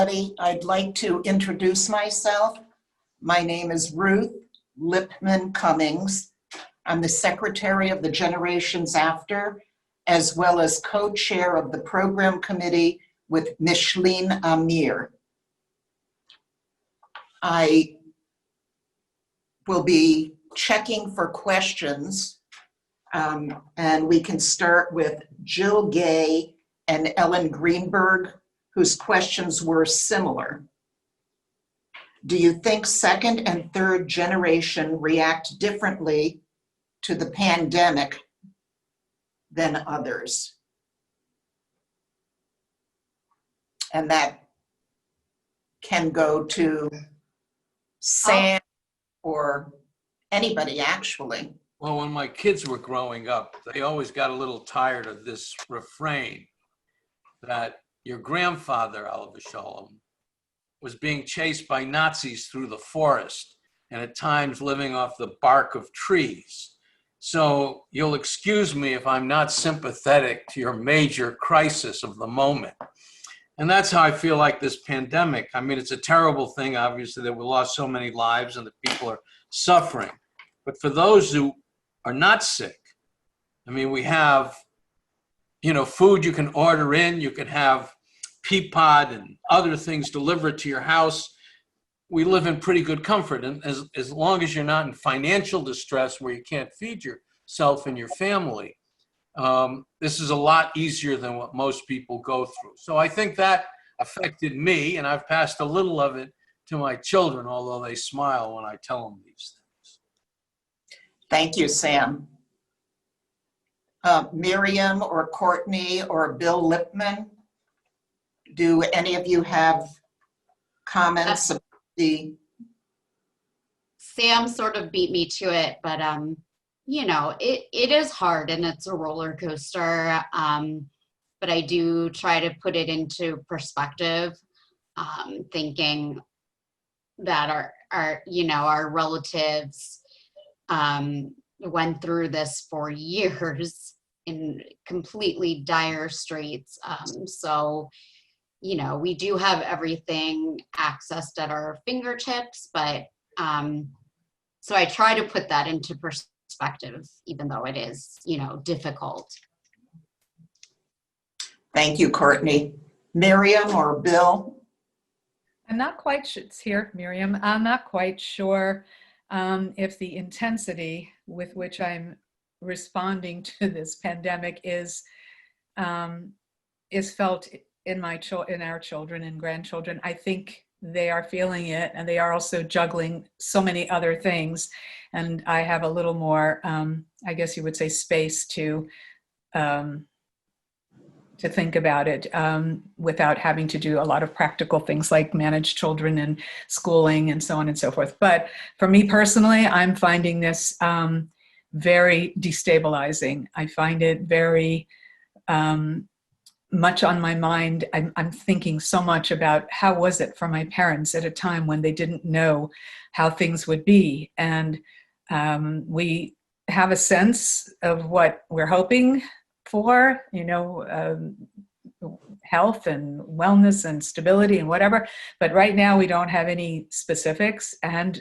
everybody. I'd like to introduce myself. My name is Ruth Lipman Cummings. I'm the secretary of the Generations After, as well as co-chair of the program committee with Micheline Amir. I will be checking for questions, and we can start with Jill Gay and Ellen Greenberg, whose questions were similar. Do you think second and third generation react differently to the pandemic than others? And that can go to Sam or anybody, actually. Well, when my kids were growing up, they always got a little tired of this refrain that your grandfather, Alav Shalom, was being chased by Nazis through the forest and at times living off the bark of trees. So you'll excuse me if I'm not sympathetic to your major crisis of the moment. And that's how I feel like this pandemic. I mean, it's a terrible thing, obviously, that we lost so many lives and that people are suffering. But for those who are not sick, I mean, we have, food you can order in, you can have Peapod and other things delivered to your house. We live in pretty good comfort. And as long as you're not in financial distress where you can't feed yourself and your family, this is a lot easier than what most people go through. So I think that affected me, and I've passed a little of it to my children, although they smile when I tell them these things. Thank you, Sam. Miriam or Courtney or Bill Lipman, do any of you have comments about the... Sam sort of beat me to it, but it is hard and it's a roller coaster. But I do try to put it into perspective, thinking that our relatives went through this for years in completely dire straits. So we do have everything accessed at our fingertips, but so I try to put that into perspective, even though it is, difficult. Thank you, Courtney. Miriam or Bill? I'm not quite sure, it's here, Miriam. I'm not quite sure if the intensity with which I'm responding to this pandemic is felt in our children and grandchildren. I think they are feeling it, and they are also juggling so many other things. And I have a little more, I guess you would say, space to think about it without having to do a lot of practical things like manage children and schooling and so on and so forth. But for me personally, I'm finding this very destabilizing. I find it very much on my mind. I'm thinking so much about how was it for my parents at a time when they didn't know how things would be. And we have a sense of what we're hoping for, health and wellness and stability and whatever. But right now we don't have any specifics. And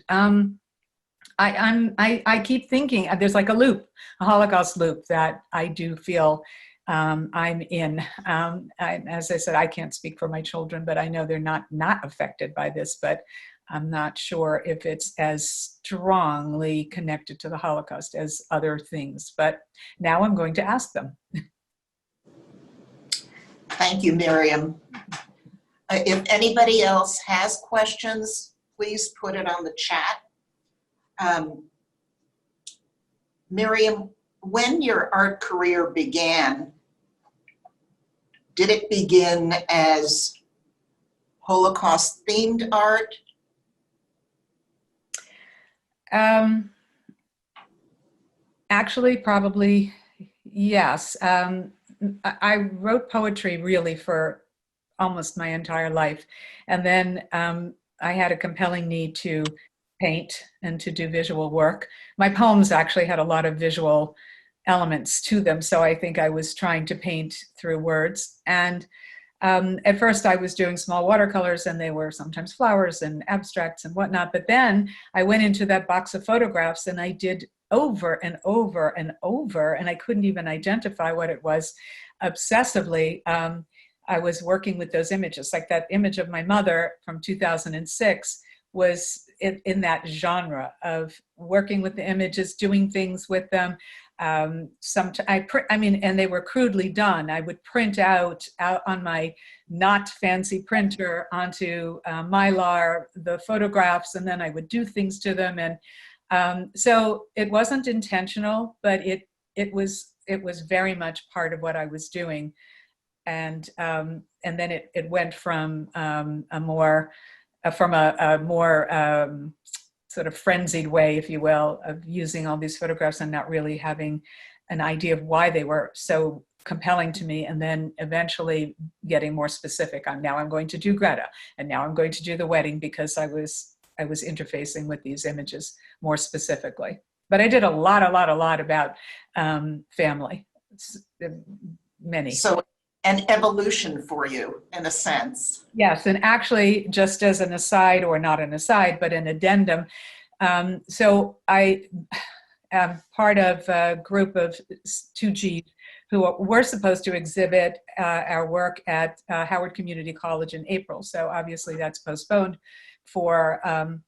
I keep thinking there's like a loop, a Holocaust loop that I do feel I'm in. As I said, I can't speak for my children, but I know they're not affected by this, but I'm not sure if it's as strongly connected to the Holocaust as other things. But now I'm going to ask them. Thank you, Miriam. If anybody else has questions, please put it on the chat. Miriam, when your art career began, did it begin as Holocaust-themed art? Actually, probably yes. I wrote poetry really for almost my entire life. And then I had a compelling need to paint and to do visual work. My poems actually had a lot of visual elements to them. So I think I was trying to paint through words. And At first I was doing small watercolors, and they were sometimes flowers and abstracts and whatnot. But then I went into that box of photographs and I did over and over and over, and I couldn't even identify what it was obsessively. I was working with those images, like that image of my mother from 2006 was in that genre of working with the images, doing things with them. And they were crudely done. I would print out on my not fancy printer onto Mylar the photographs, and then I would do things to them. And so it wasn't intentional, but it was very much part of what I was doing. And then it went from a more sort of frenzied way, if you will, of using all these photographs and not really having an idea of why they were so compelling to me, and then eventually getting more specific on, now I'm going to do Greta, and now I'm going to do the wedding, because I was interfacing with these images more specifically. But I did a lot about family, many. So an evolution for you, in a sense. Yes, and actually, just as an aside, or not an aside, but an addendum, so I am part of a group of 2G who were supposed to exhibit our work at Howard Community College in April. So obviously that's postponed for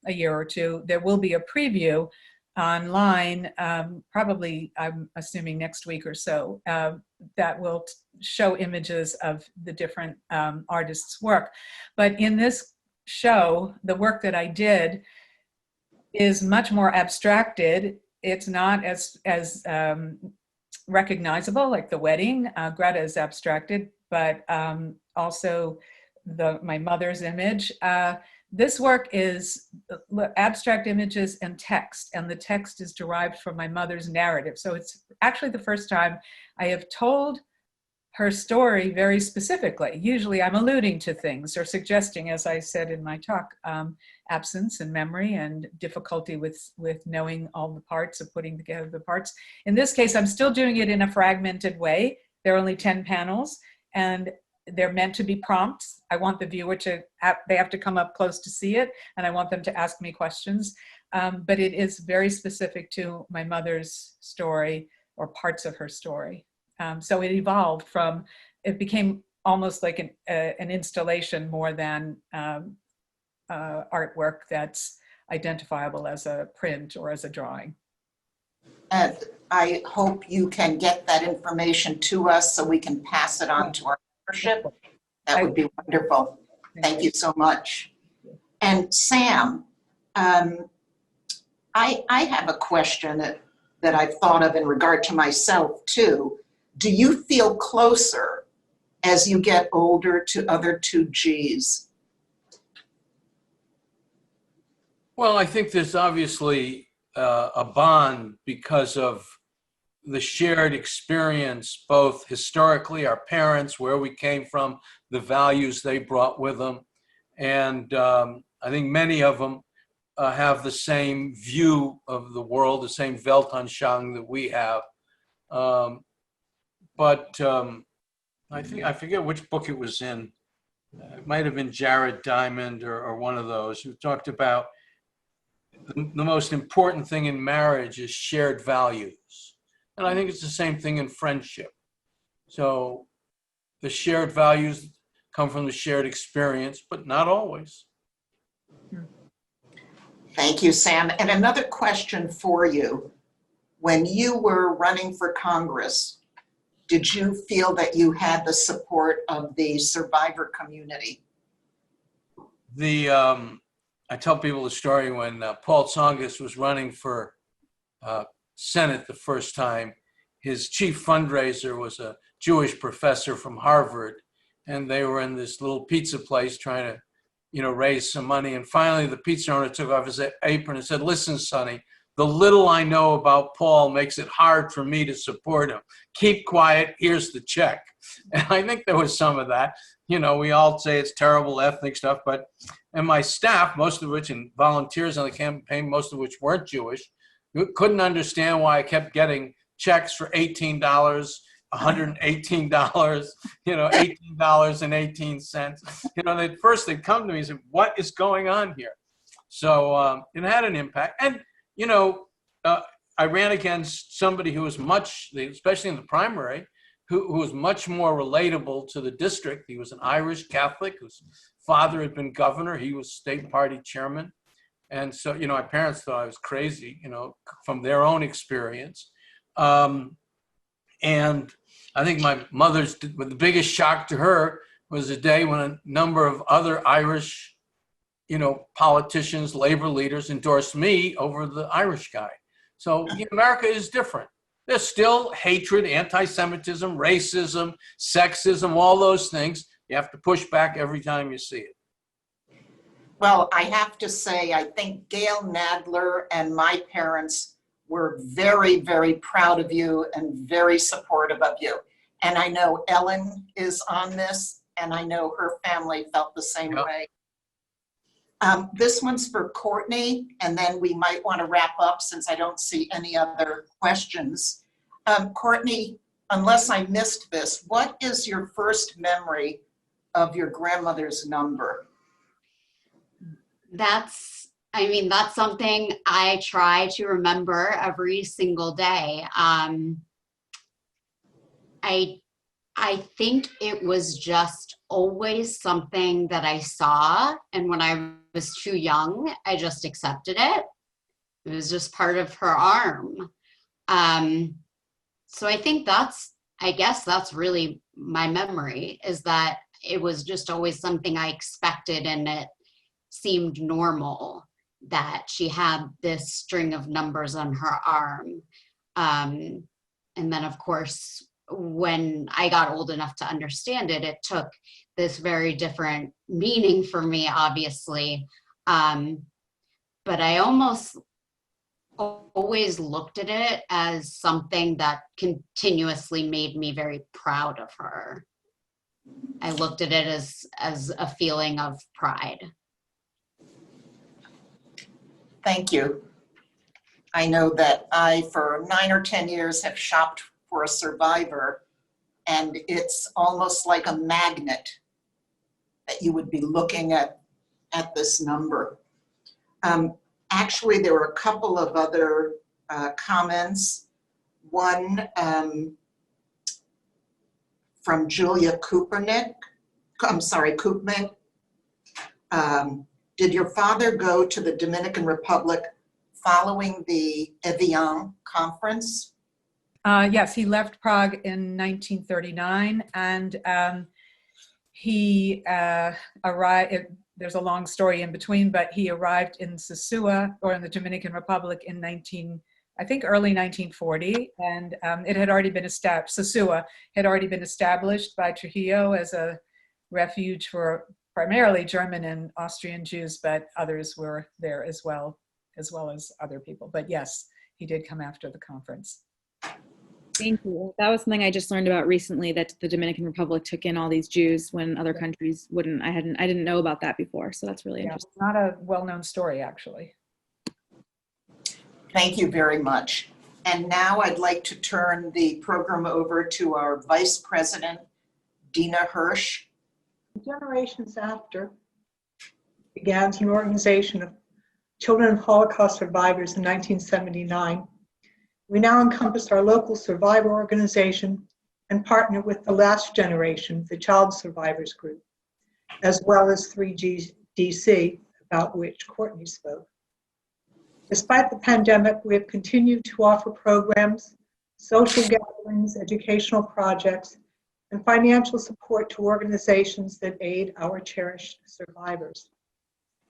a year or two. There will be a preview online, probably, I'm assuming next week or so, that will show images of the different artists' work. But in this show, the work that I did is much more abstracted. It's not as recognizable, like the wedding. Greta is abstracted, but also my mother's image. This work is abstract images and text, and the text is derived from my mother's narrative. So it's actually the first time I have told her story very specifically. Usually I'm alluding to things or suggesting, as I said in my talk, absence and memory and difficulty with knowing all the parts, of putting together the parts. In this case, I'm still doing it in a fragmented way. There are only 10 panels, and they're meant to be prompts. I want the viewer they have to come up close to see it, and I want them to ask me questions. But it is very specific to my mother's story, or parts of her story. So it evolved it became almost like an installation more than artwork that's identifiable as a print or as a drawing. And I hope you can get that information to us so we can pass it on to our membership. That would be wonderful. Thank you so much. And Sam, I have a question that I've thought of in regard to myself too. Do you feel closer as you get older to other 2Gs? Well, I think there's obviously a bond because of the shared experience, both historically, our parents, where we came from, the values they brought with them. And I think many of them have the same view of the world, the same Weltanschauung that we have. But I forget which book it was in. It might have been Jared Diamond or one of those, who talked about the most important thing in marriage is shared values. And I think it's the same thing in friendship. So the shared values come from the shared experience, but not always. Thank you, Sam. And another question for you. When you were running for Congress, did you feel that you had the support of the survivor community? I tell people the story when Paul Tsongas was running for Senate the first time. His chief fundraiser was a Jewish professor from Harvard, and they were in this little pizza place trying to, raise some money. And finally, the pizza owner took off his apron and said, "Listen, Sonny, the little I know about Paul makes it hard for me to support him. Keep quiet, here's the check." And I think there was some of that. We all say it's terrible ethnic stuff, and my staff, most of which, and volunteers on the campaign, most of which weren't Jewish, couldn't understand why I kept getting checks for $18 $118, $18.18. At first they'd come to me and say, what is going on here? So it had an impact. And, I ran against somebody who was especially in the primary, who was much more relatable to the district. He was an Irish Catholic whose father had been governor. He was state party chairman. And so, my parents thought I was crazy, from their own experience. And I think my the biggest shock to her was the day when a number of other Irish, politicians, labor leaders endorsed me over the Irish guy. So America is different. There's still hatred, anti-Semitism, racism, sexism, all those things. You have to push back every time you see it. Well, I have to say, I think Gail Nadler and my parents were very, very proud of you and very supportive of you. And I know Ellen is on this, and I know her family felt the same way. This one's for Courtney, and then we might want to wrap up since I don't see any other questions. Courtney, unless I missed this, what is your first memory of your grandmother's number? That's something I try to remember every single day. I think it was just always something that I saw, and when I was too young, I just accepted it. It was just part of her arm. So I think that's really my memory, is that it was just always something I expected, and it seemed normal that she had this string of numbers on her arm. And then, of course, when I got old enough to understand it, it took this very different meaning for me, obviously. But I almost always looked at it as something that continuously made me very proud of her. I looked at it as a feeling of pride. Thank you. I know that I, for 9 or 10 years, have shopped for a survivor, and it's almost like a magnet that you would be looking at this number. Actually, there were a couple of other comments. One from Julia Koopman. Did your father go to the Dominican Republic following the Evian conference? Yes, he left Prague in 1939, and he arrived, there's a long story in between, but he arrived in Sosua, or in the Dominican Republic, in early 1940, and it had already been established, Sosua had already been established by Trujillo as a refuge for primarily German and Austrian Jews, but others were there as well as other people. But yes, he did come after the conference. Thank you. That was something I just learned about recently, that the Dominican Republic took in all these Jews when other countries wouldn't. I didn't know about that before, so that's really interesting. It's not a well-known story, actually. Thank you very much. And now I'd like to turn the program over to our Vice President, Dina Hirsch. Generations After began as an organization of children of Holocaust survivors in 1979. We now encompass our local survivor organization and partner with the last generation, the Child Survivors Group, as well as 3GDC, about which Courtney spoke. Despite the pandemic, we have continued to offer programs, social gatherings, educational projects, and financial support to organizations that aid our cherished survivors.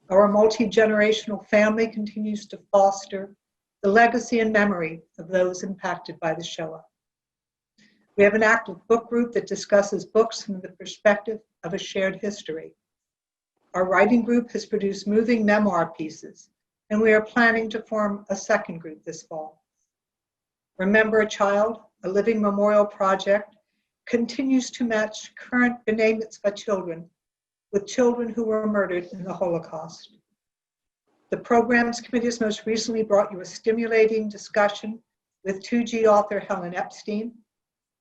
Our multi-generational family continues to foster the legacy and memory of those impacted by the Shoah. We have an active book group that discusses books from the perspective of a shared history. Our writing group has produced moving memoir pieces, and we are planning to form a second group this fall. Remember a Child, a living memorial project, continues to match current B'nai Mitzvah children with children who were murdered in the Holocaust. The Programs Committee has most recently brought you a stimulating discussion with 2G author Helen Epstein.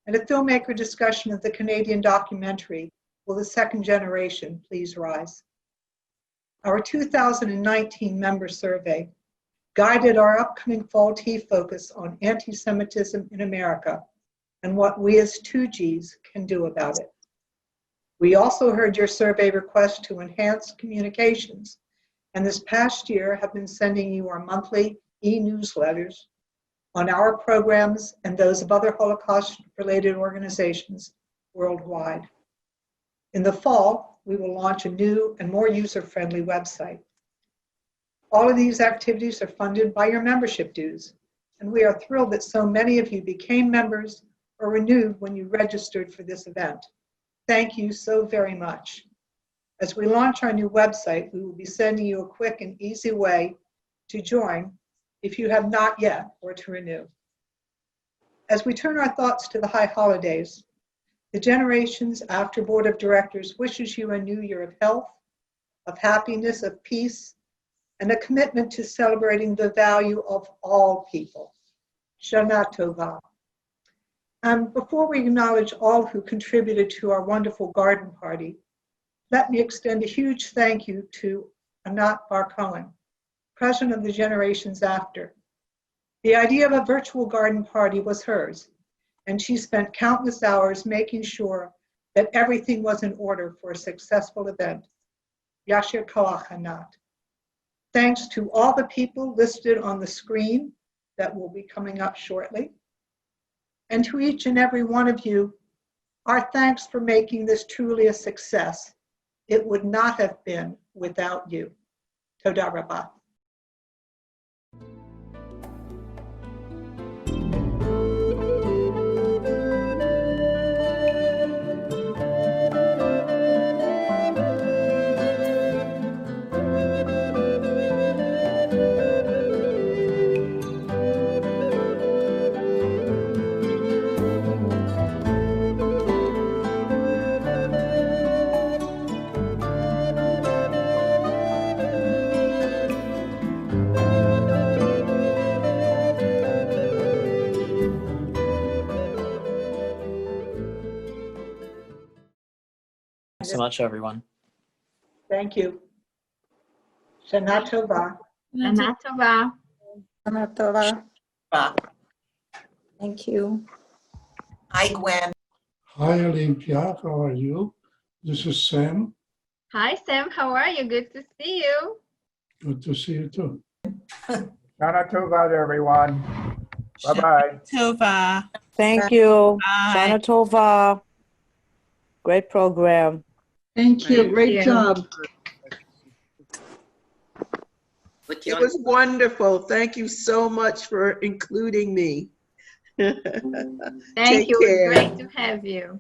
and a filmmaker discussion of the Canadian documentary, Will the Second Generation Please Rise? Our 2019 member survey guided our upcoming fall tea focus on anti-Semitism in America and what we as 2Gs can do about it. We also heard your survey request to enhance communications, and this past year have been sending you our monthly e-newsletters on our programs and those of other Holocaust-related organizations worldwide. In the fall, we will launch a new and more user-friendly website. All of these activities are funded by your membership dues, and we are thrilled that so many of you became members or renewed when you registered for this event. Thank you so very much. As we launch our new website, we will be sending you a quick and easy way to join if you have not yet, or to renew. As we turn our thoughts to the high holidays, the Generations After Board of Directors wishes you a new year of health, of happiness, of peace, and a commitment to celebrating the value of all people. Shana Tovah. Before we acknowledge all who contributed to our wonderful garden party, let me extend a huge thank you to Anat Bar Cohen, president of the Generations After. The idea of a virtual garden party was hers, and she spent countless hours making sure that everything was in order for a successful event. Yasher Koach Anat. Thanks to all the people listed on the screen that will be coming up shortly. And to each and every one of you, our thanks for making this truly a success. It would not have been without you. Toda Rabah. Thanks so much, everyone. Thank you. Shana Tovah. Shana Tovah. Shana Tovah. Bye. Thank you. Hi, Gwen. Hi, Olympia. How are you? This is Sam. Hi, Sam. How are you? Good to see you. Good to see you too. Shana Tovah, everyone. Bye-bye. Tovah. Thank you. Bye. Shana Tovah. Great program. Thank you. Great job. It was wonderful. Thank you so much for including me. Thank Take you. care. It was great to have you.